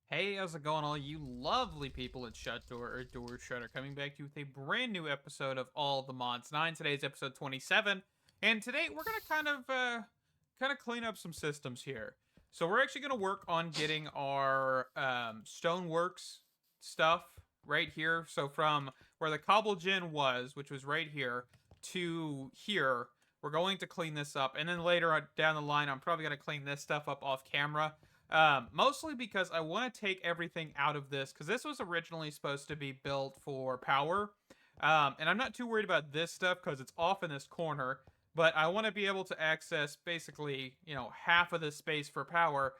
Hey, how's it going, all you lovely people at Shut Door or Door Shutter, coming back to you with a brand new episode of All the Mods 9. Today's episode 27, and today we're gonna kind of clean up some systems here. So we're actually gonna work on getting our Stoneworks stuff right here. So from where the Cobble Gen was, which was right here, to here, we're going to clean this up, and then later on down the line, I'm probably gonna clean this stuff up off camera. Mostly because I want to take everything out of this, because this was originally supposed to be built for power. And I'm not too worried about this stuff because it's off in this corner, but I want to be able to access basically, half of this space for power.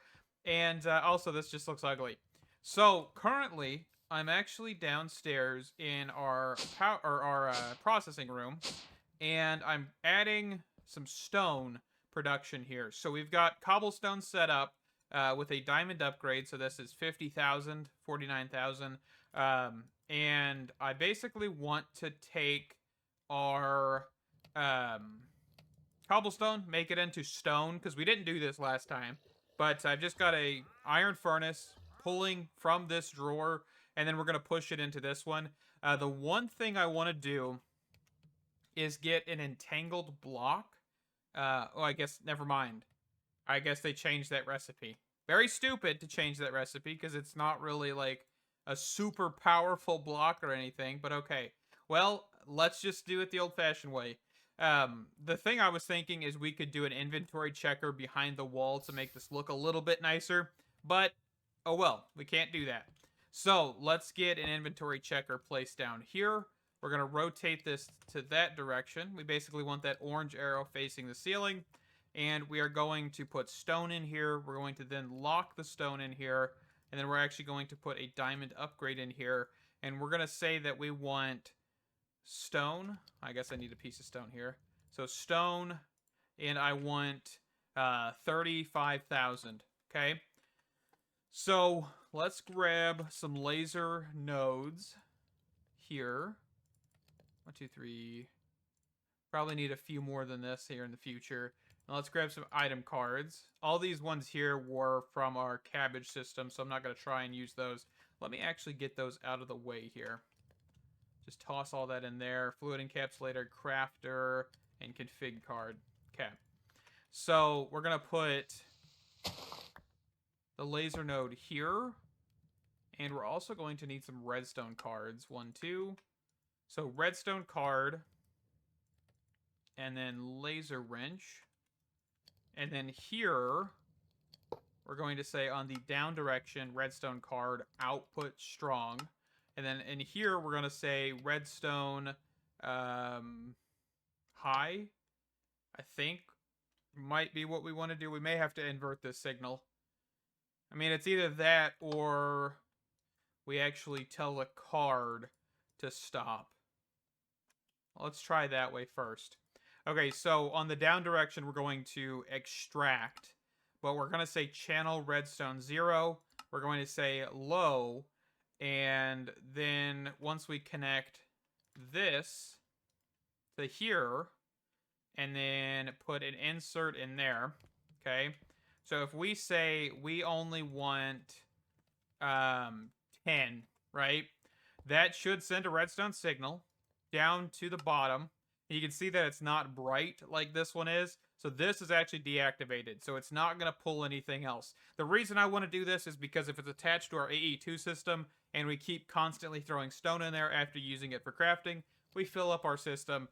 And also, this just looks ugly. So currently, I'm actually downstairs in our processing room, and I'm adding some stone production here. So we've got cobblestone set up with a diamond upgrade. So this is 50,000, 49,000. And I basically want to take our cobblestone, make it into stone, because we didn't do this last time. But I've just got a iron furnace pulling from this drawer, and then we're going to push it into this one. The one thing I want to do is get an entangled block. I guess, never mind. I guess they changed that recipe. Very stupid to change that recipe because it's not really like a super powerful block or anything, but okay. Well, let's just do it the old-fashioned way. The thing I was thinking is we could do an inventory checker behind the wall to make this look a little bit nicer, but oh well, we can't do that. So let's get an inventory checker placed down here. We're going to rotate this to that direction. We basically want that orange arrow facing the ceiling. And we are going to put stone in here. We're going to then lock the stone in here. And then we're actually going to put a diamond upgrade in here. And we're going to say that we want stone. I guess I need a piece of stone here. So stone, and I want 35,000. Okay. So let's grab some laser nodes here. 1, 2, 3. Probably need a few more than this here in the future. Now let's grab some item cards. All these ones here were from our cabbage system, so I'm not going to try and use those. Let me actually get those out of the way here. Just toss all that in there. Fluid encapsulator, crafter, and config card. Okay. So we're going to put the laser node here. And we're also going to need some redstone cards. 1, 2. So redstone card. And then laser wrench. And then here, we're going to say on the down direction, redstone card, output strong. And then in here, we're going to say redstone high. I think might be what we want to do. We may have to invert this signal. I mean, it's either that or we actually tell the card to stop. Let's try that way first. Okay, so on the down direction, we're going to extract, but we're going to say channel redstone 0. We're going to say low, and then once we connect this to here, and then put an insert in there, okay? So if we say we only want 10, right? That should send a redstone signal down to the bottom. You can see that it's not bright like this one is. So this is actually deactivated. So it's not going to pull anything else. The reason I want to do this is because if it's attached to our AE2 system and we keep constantly throwing stone in there after using it for crafting, we fill up our system.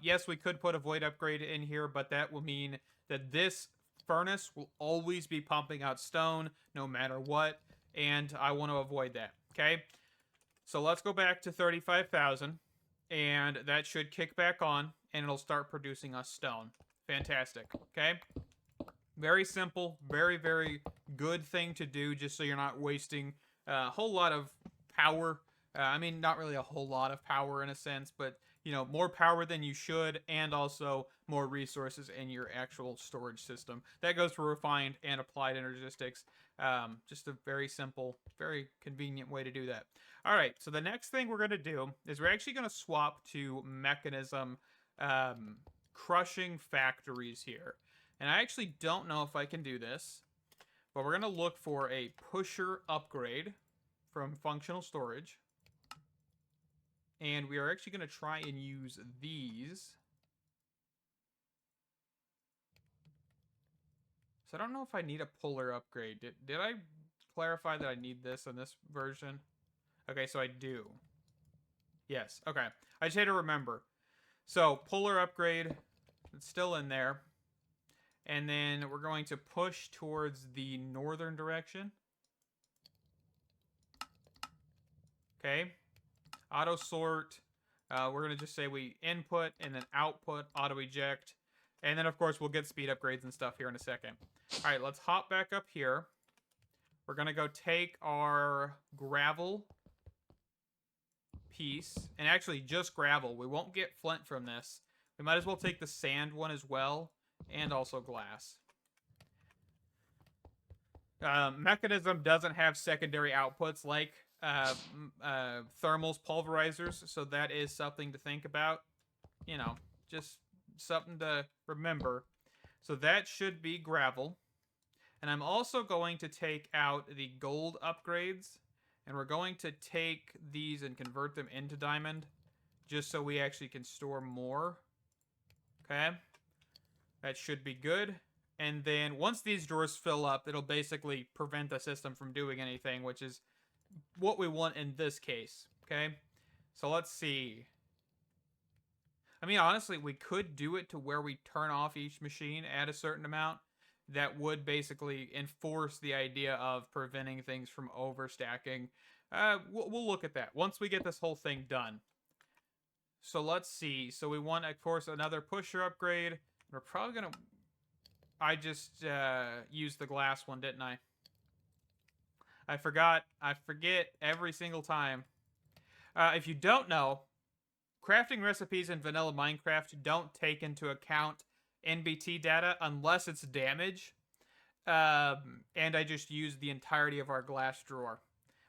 Yes, we could put a void upgrade in here, but that will mean that this furnace will always be pumping out stone no matter what. And I want to avoid that. Okay. So let's go back to 35,000. And that should kick back on, and it'll start producing us stone. Fantastic. Okay? Very simple. Very, very good thing to do, just so you're not wasting a whole lot of power. I mean, not really a whole lot of power in a sense, but, more power than you should, and also more resources in your actual storage system. That goes for refined and applied energistics. Just a very simple, very convenient way to do that. All right, so the next thing we're going to do is we're actually going to swap to mechanism crushing factories here. And I actually don't know if I can do this, But we're going to look for a pusher upgrade from functional storage. And we are actually going to try and use these. So I don't know if I need a puller upgrade. Did I clarify that I need this in this version? Okay, so I do. Yes, okay. I just had to remember. So, puller upgrade, it's still in there. And then we're going to push towards the northern direction. Okay. Auto sort. We're going to just say we input and then output, auto eject. And then, of course, we'll get speed upgrades and stuff here in a second. All right, let's hop back up here. We're going to go take our gravel piece, and actually just gravel. We won't get flint from this. We might as well take the sand one as well, and also glass. Mechanism doesn't have secondary outputs like thermals, pulverizers, so that is something to think about. You know, just something to remember. So that should be gravel. And I'm also going to take out the gold upgrades, and we're going to take these and convert them into diamond, just so we actually can store more. Okay. That should be good. And then once these drawers fill up, it'll basically prevent the system from doing anything, which is what we want in this case. Okay. So let's see. I mean, honestly, we could do it to where we turn off each machine at a certain amount. That would basically enforce the idea of preventing things from overstacking. We'll look at that once we get this whole thing done. So let's see. So we want, of course, another pusher upgrade. We're probably going to... I just used the glass one, didn't I? I forgot. I forget every single time. If you don't know, crafting recipes in vanilla Minecraft don't take into account NBT data unless it's damage. And I just used the entirety of our glass drawer,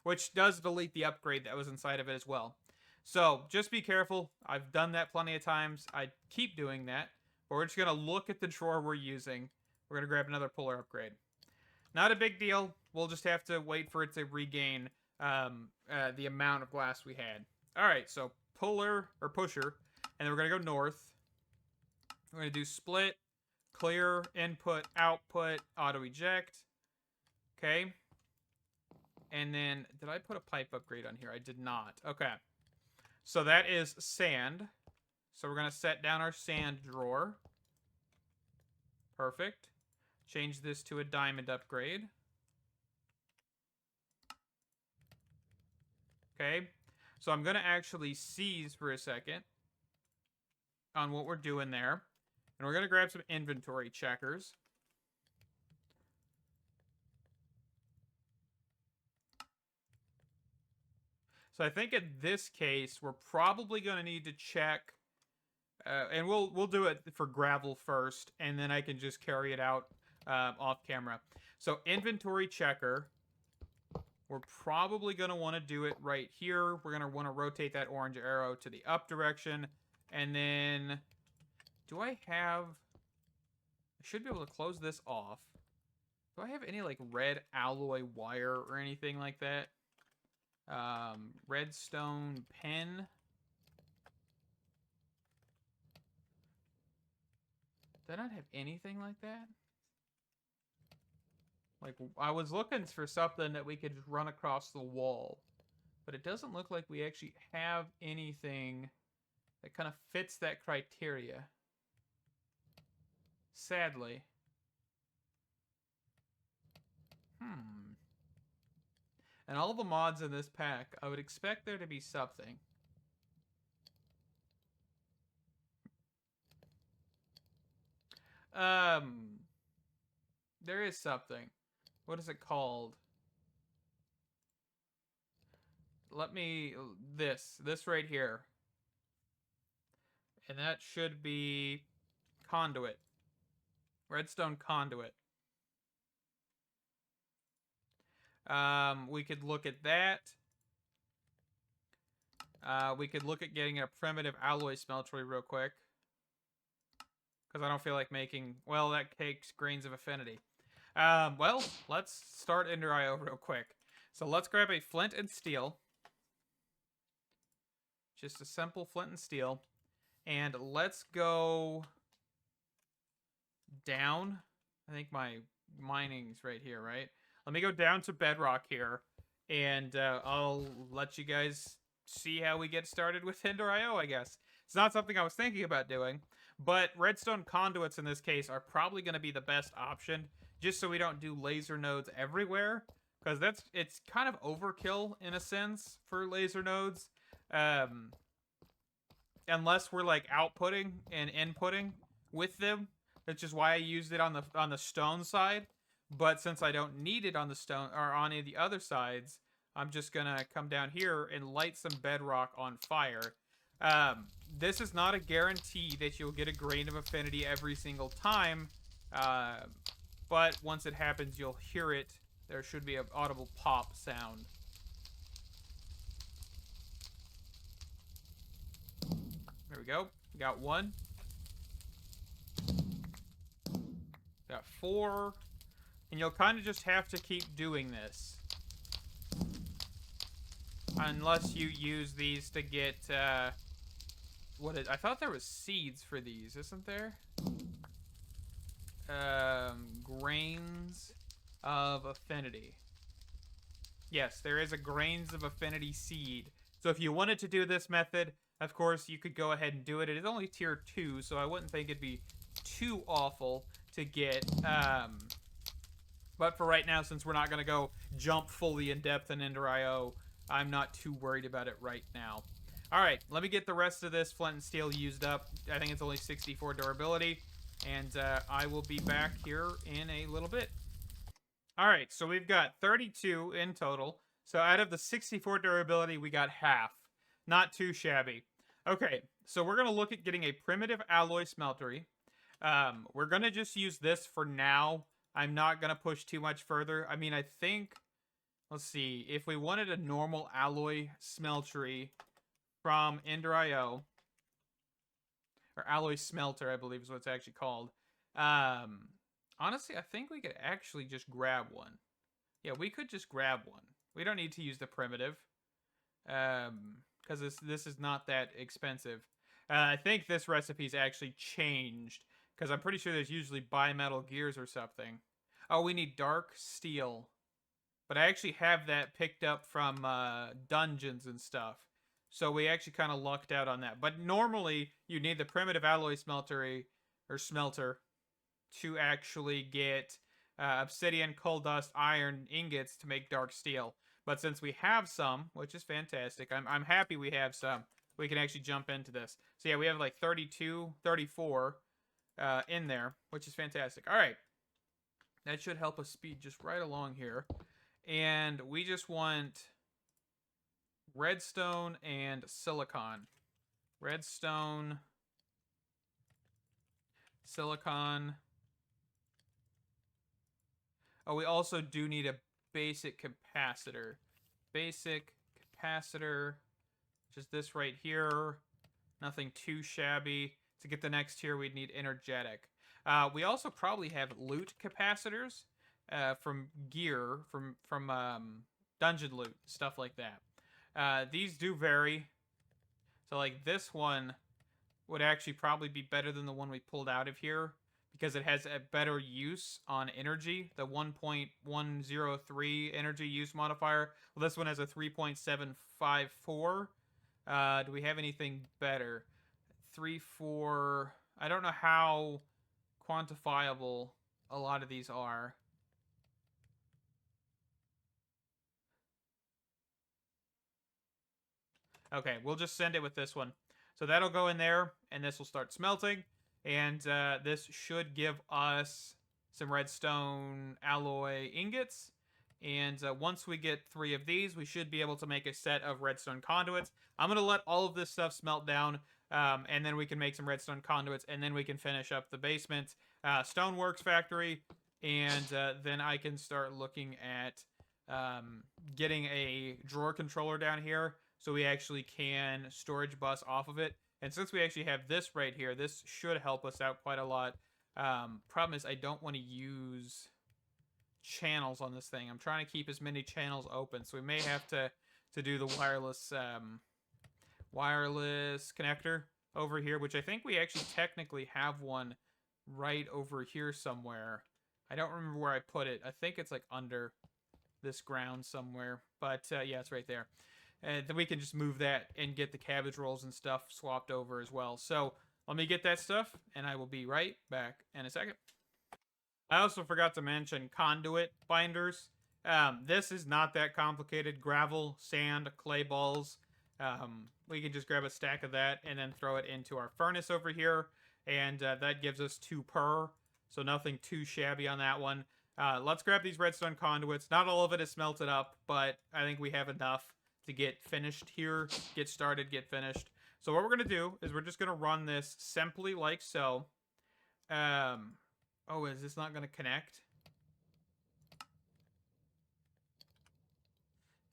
which does delete the upgrade that was inside of it as well. So just be careful. I've done that plenty of times. I keep doing that. But we're just going to look at the drawer we're using. We're going to grab another puller upgrade. Not a big deal. We'll just have to wait for it to regain the amount of glass we had. All right, so puller or pusher, and then we're going to go north. We're going to do split, clear, input, output, auto eject. Okay. And then, did I put a pipe upgrade on here? I did not. Okay. So that is sand. So we're going to set down our sand drawer. Perfect. Change this to a diamond upgrade. Okay. So I'm going to actually seize for a second on what we're doing there. And we're going to grab some inventory checkers. So I think in this case, we're probably going to need to check, and we'll do it for gravel first, and then I can just carry it out off camera. So inventory checker, we're probably going to want to do it right here. We're going to want to rotate that orange arrow to the up direction, and then... Do I have... I should be able to close this off. Do I have any, like, red alloy wire or anything like that? Redstone pen. Did I not have anything like that? Like, I was looking for something that we could just run across the wall. But it doesn't look like we actually have anything that kind of fits that criteria. Sadly. And all the mods in this pack, I would expect there to be something. There is something. What is it called? Let me... This right here. And that should be conduit. Redstone conduit. We could look at that. We could look at getting a primitive alloy smeltery real quick. Because I don't feel like making... Well, that takes grains of affinity. Well, let's start Ender IO real quick. So let's grab a flint and steel. Just a simple flint and steel. And let's go down. I think my mining's right here, right? Let me go down to bedrock here. And I'll let you guys see how we get started with Ender IO, I guess. It's not something I was thinking about doing. But redstone conduits in this case are probably going to be the best option, just so we don't do laser nodes everywhere, because it's kind of overkill in a sense for laser nodes, unless we're like outputting and inputting with them, which is why I used it on the stone side. But since I don't need it on the stone or on any of the other sides, I'm just gonna come down here and light some bedrock on fire. This is not a guarantee that you'll get a grain of affinity every single time, but once it happens, you'll hear it. There should be an audible pop sound. There we go. Got one. Got four. And you'll kind of just have to keep doing this. Unless you use these to get, I thought there was seeds for these, isn't there? Grains of affinity. Yes, there is a grains of affinity seed. So if you wanted to do this method, of course, you could go ahead and do it. It is only tier 2, so I wouldn't think it'd be too awful to get. But for right now, since we're not going to go jump fully in depth in Ender IO, I'm not too worried about it right now. All right, let me get the rest of this flint and steel used up. I think it's only 64 durability, and I will be back here in a little bit. All right, so we've got 32 in total. So out of the 64 durability, we got half. Not too shabby. Okay, so we're going to look at getting a primitive alloy smeltery. We're going to just use this for now. I'm not going to push too much further. I mean, I think... Let's see. If we wanted a normal alloy smeltery from Ender IO, or alloy smelter, I believe is what it's actually called. Honestly, I think we could actually just grab one. Yeah, we could just grab one. We don't need to use the primitive, because this is not that expensive. I think this recipe's actually changed, because I'm pretty sure there's usually bimetal gears or something. Oh, we need dark steel. But I actually have that picked up from dungeons and stuff. So we actually kind of lucked out on that. But normally, you need the primitive alloy smelter to actually get obsidian, coal dust, iron ingots to make dark steel. But since we have some, which is fantastic, I'm happy we have some, we can actually jump into this. So yeah, we have like 32, 34 in there, which is fantastic. All right. That should help us speed just right along here. And we just want redstone and silicon. Redstone, silicon. Oh, we also do need a basic capacitor. Basic capacitor, which is this right here. Nothing too shabby. To get the next tier, we'd need energetic. We also probably have loot capacitors. From gear, from dungeon loot, stuff like that. These do vary. So like this one would actually probably be better than the one we pulled out of here, because it has a better use on energy. The 1.103 energy use modifier. Well, this one has a 3.754. Do we have anything better? 3.4. I don't know how quantifiable a lot of these are. Okay, we'll just send it with this one. So that'll go in there, and this will start smelting. And this should give us some redstone alloy ingots. And once we get 3 of these, we should be able to make a set of redstone conduits. I'm going to let all of this stuff smelt down, and then we can make some redstone conduits, and then we can finish up the basement stoneworks factory. And then I can start looking at getting a drawer controller down here, so we actually can storage bus off of it. And since we actually have this right here, this should help us out quite a lot. Problem is, I don't want to use channels on this thing. I'm trying to keep as many channels open, so we may have to do the wireless connector over here, which I think we actually technically have one right over here somewhere. I don't remember where I put it. I think it's like under this ground somewhere, but yeah, it's right there. And then we can just move that and get the cabbage rolls and stuff swapped over as well. So let me get that stuff, and I will be right back in a second. I also forgot to mention conduit binders. This is not that complicated. Gravel, sand, clay balls. We can just grab a stack of that and then throw it into our furnace over here. And that gives us 2 per. So nothing too shabby on that one. Let's grab these redstone conduits. Not all of it is smelted up, but I think we have enough to get finished here. Get started, get finished. So what we're going to do is we're just going to run this simply like so. Oh, is this not going to connect?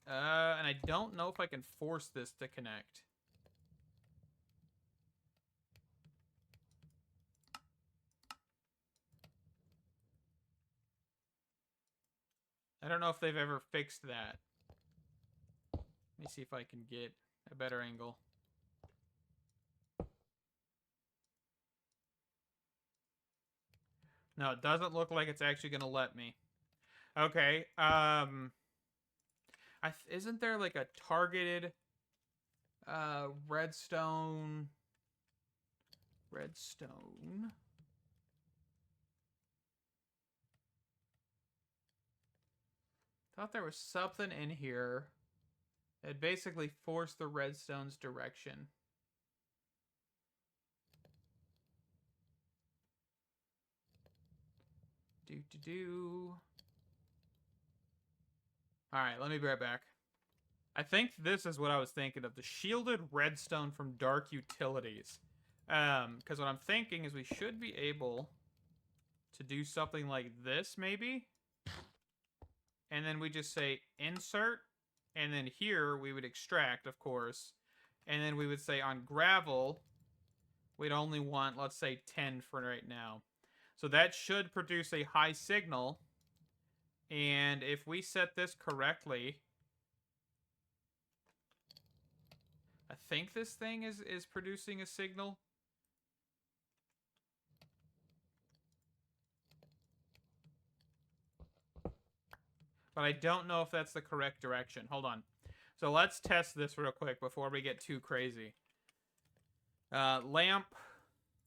And I don't know if I can force this to connect. I don't know if they've ever fixed that. Let me see if I can get a better angle. No, it doesn't look like it's actually going to let me. Okay, isn't there like a targeted redstone? Thought there was something in here that basically forced the redstone's direction. Alright, let me be right back. I think this is what I was thinking of. The shielded redstone from dark utilities. Because what I'm thinking is we should be able to do something like this, maybe? And then we just say insert. And then here we would extract, of course. And then we would say on gravel, we'd only want, let's say, 10 for right now. So that should produce a high signal. And if we set this correctly, I think this thing is producing a signal. But I don't know if that's the correct direction. Hold on. So let's test this real quick before we get too crazy. Lamp.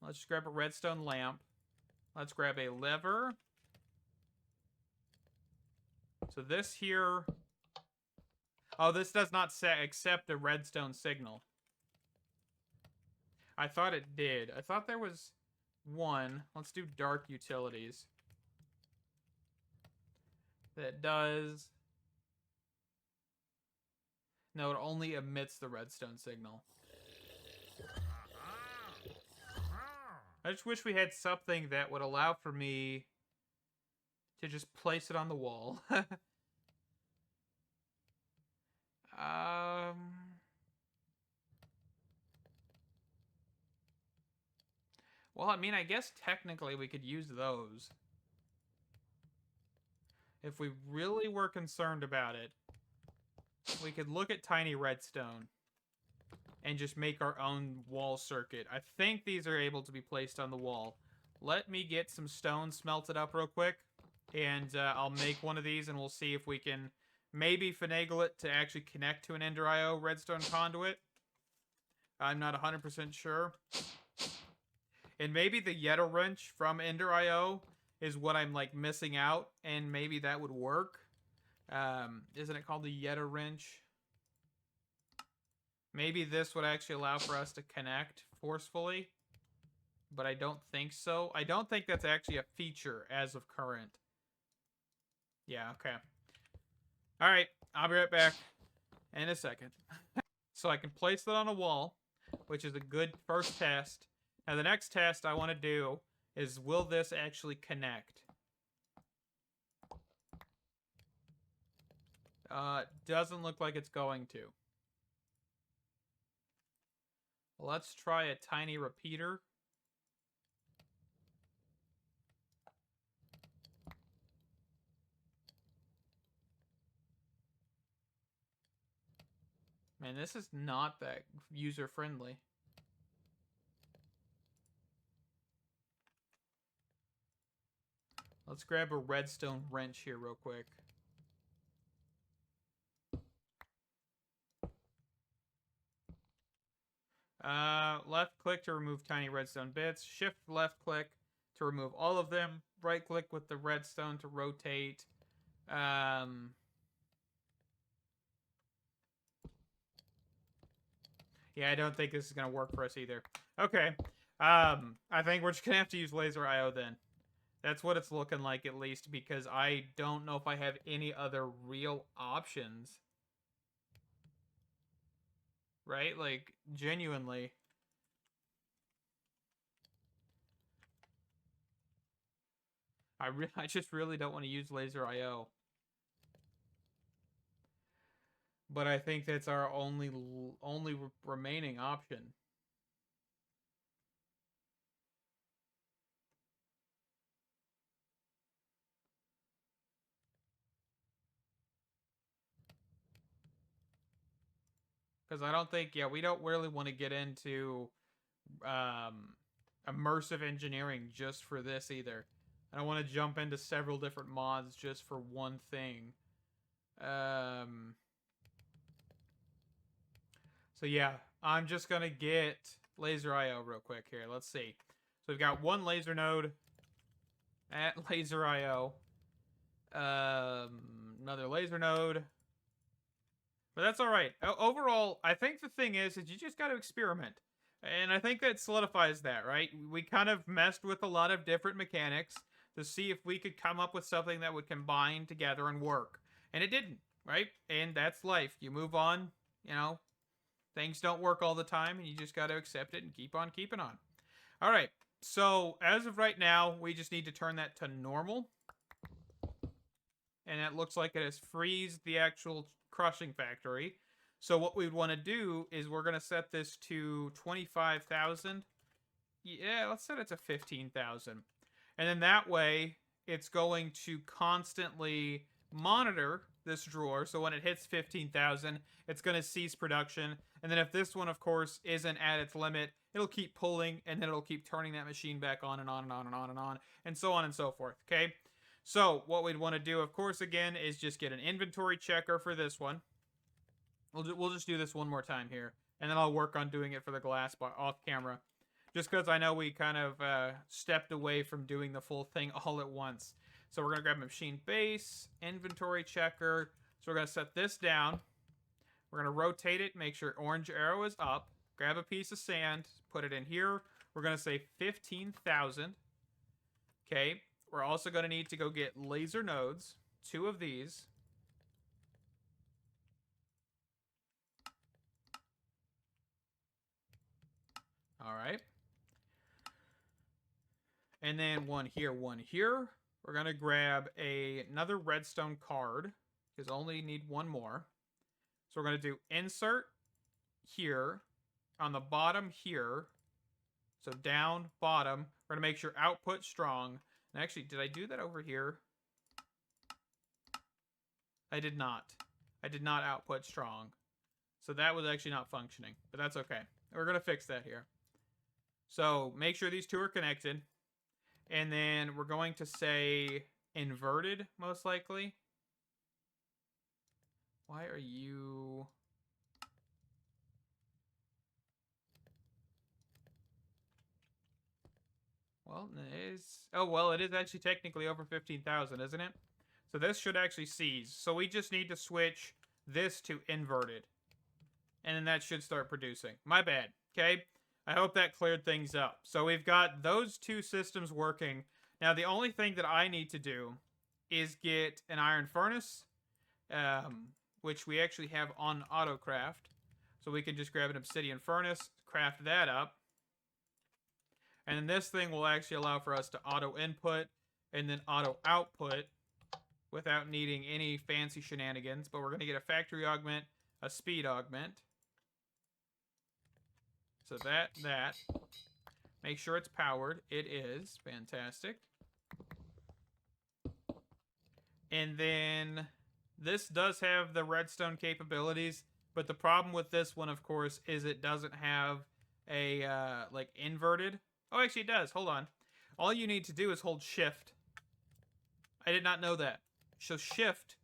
Let's just grab a redstone lamp. Let's grab a lever. So this here... Oh, this does not accept a redstone signal. I thought it did. I thought there was one. Let's do dark utilities. That does... No, it only emits the redstone signal. I just wish we had something that would allow for me to just place it on the wall. Well, I mean, I guess technically we could use those. If we really were concerned about it, we could look at tiny redstone and just make our own wall circuit. I think these are able to be placed on the wall. Let me get some stone smelted up real quick, and I'll make one of these, and we'll see if we can maybe finagle it to actually connect to an Ender IO redstone conduit. I'm not 100% sure. And maybe the Yeta wrench from Ender IO is what I'm like missing out, and maybe that would work. Isn't it called the Yeta wrench? Maybe this would actually allow for us to connect forcefully, but I don't think so. I don't think that's actually a feature as of current. Yeah, okay. All right, I'll be right back in a second. So I can place it on a wall, which is a good first test. Now the next test I want to do is, will this actually connect? Doesn't look like it's going to. Let's try a tiny repeater. Man, this is not that user-friendly. Let's grab a redstone wrench here real quick. Left click to remove tiny redstone bits. Shift left click to remove all of them. Right click with the redstone to rotate. Yeah, I don't think this is going to work for us either. Okay. I think we're just going to have to use laser IO then. That's what it's looking like, at least, because I don't know if I have any other real options. Right? Like, genuinely. I just really don't want to use laser IO. But I think that's our only remaining option. Because I don't think, yeah, we don't really want to get into immersive engineering just for this either. I don't want to jump into several different mods just for one thing. So yeah, I'm just gonna get laser IO real quick here. Let's see. So we've got one laser node at laser IO. Another laser node. But that's all right. Overall, I think the thing is you just got to experiment. And I think that solidifies that, right? We kind of messed with a lot of different mechanics to see if we could come up with something that would combine together and work. And it didn't, right? And that's life. You move on, you know, things don't work all the time, and you just got to accept it and keep on keeping on. All right. So as of right now, we just need to turn that to normal. And it looks like it has freezed the actual crushing factory. So what we would want to do is we're going to set this to 25,000. Yeah, let's set it to 15,000. And then that way, it's going to constantly monitor this drawer. So when it hits 15,000, it's going to cease production. And then if this one, of course, isn't at its limit, it'll keep pulling, and then it'll keep turning that machine back on and on and on and on and on, and so on and so forth, okay? So what we'd want to do, of course, again, is just get an inventory checker for this one. We'll just do this one more time here, and then I'll work on doing it for the glass bar off camera, just because I know we kind of stepped away from doing the full thing all at once. So we're going to grab a machine base, inventory checker. So we're going to set this down. We're going to rotate it, make sure orange arrow is up. Grab a piece of sand, put it in here. We're going to say 15,000. Okay. We're also going to need to go get laser nodes, 2 of these. All right. And then one here, one here. We're going to grab another redstone card, because I only need one more. So we're going to do insert here, on the bottom here. So down, bottom. We're going to make sure output strong. And actually, did I do that over here? I did not. I did not output strong. So that was actually not functioning, but that's okay. We're going to fix that here. So make sure these 2 are connected. And then we're going to say inverted, most likely. Why are you... Well, it is... Oh, well, it is actually technically over 15,000, isn't it? So this should actually seize. So we just need to switch this to inverted. And then that should start producing. My bad, okay? I hope that cleared things up. So we've got those 2 systems working. Now, the only thing that I need to do is get an iron furnace, which we actually have on AutoCraft. So we can just grab an obsidian furnace, craft that up. And then this thing will actually allow for us to auto input and then auto output without needing any fancy shenanigans. But we're going to get a factory augment, a speed augment. So that. Make sure it's powered. It is. Fantastic. And then this does have the redstone capabilities. But the problem with this one, of course, is it doesn't have a, like, inverted. Oh, actually, it does. Hold on. All you need to do is hold shift. I did not know that. So shift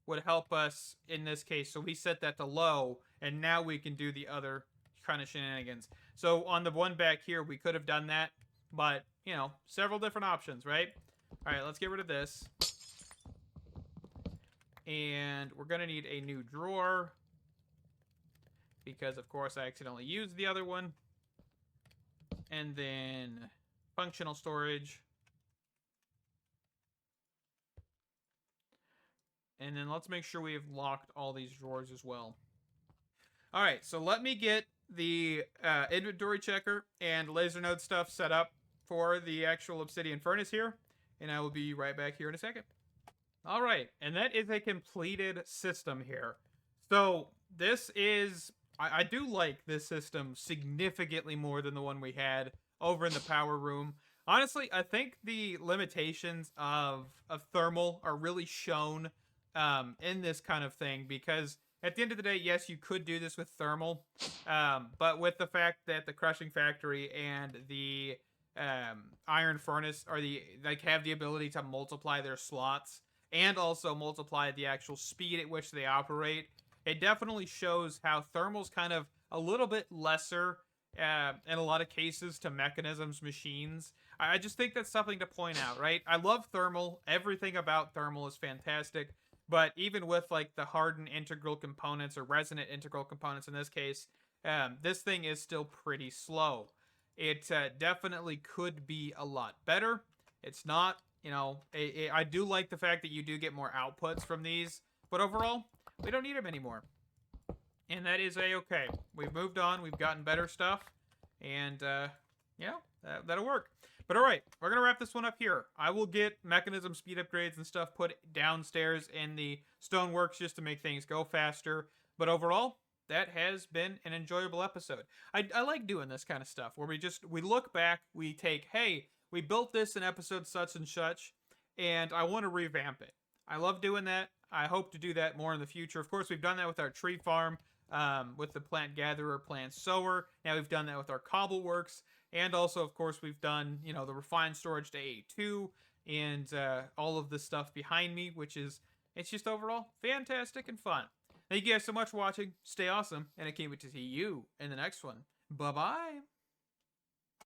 would help us in this case. So we set that to low, and now we can do the other kind of shenanigans. So on the one back here, we could have done that, but, you know, several different options, right? All right, let's get rid of this. And we're going to need a new drawer because, of course, I accidentally used the other one. And then functional storage. And then let's make sure we have locked all these drawers as well. All right, so let me get the inventory checker and laser node stuff set up for the actual obsidian furnace here. And I will be right back here in a second. All right, and that is a completed system here. So this is, I do like this system significantly more than the one we had over in the power room. Honestly, I think the limitations of thermal are really shown in this kind of thing, because at the end of the day, yes, you could do this with thermal, but with the fact that the crushing factory and the iron furnace are have the ability to multiply their slots and also multiply the actual speed at which they operate, it definitely shows how thermal's kind of a little bit lesser in a lot of cases to mechanisms, machines. I just think that's something to point out, right? I love thermal. Everything about thermal is fantastic. But even with like the hardened integral components or resonant integral components in this case, this thing is still pretty slow. It definitely could be a lot better. It's not, you know, I do like the fact that you do get more outputs from these, but overall, we don't need them anymore. And that is a-okay. We've moved on, we've gotten better stuff, and, you know, that'll work. But alright, we're going to wrap this one up here. I will get mechanism speed upgrades and stuff put downstairs in the stoneworks just to make things go faster. But overall, that has been an enjoyable episode. I like doing this kind of stuff, where we look back, we take, hey, we built this in episode such and such, and I want to revamp it. I love doing that. I hope to do that more in the future. Of course, we've done that with our tree farm, with the plant gatherer, plant sower. Now we've done that with our Cobbleworks. And also, of course, we've done, you know, the refined storage to A2 and all of the stuff behind me, which is, it's just overall fantastic and fun. Thank you guys so much for watching. Stay awesome, and I can't wait to see you in the next one. Bye-bye.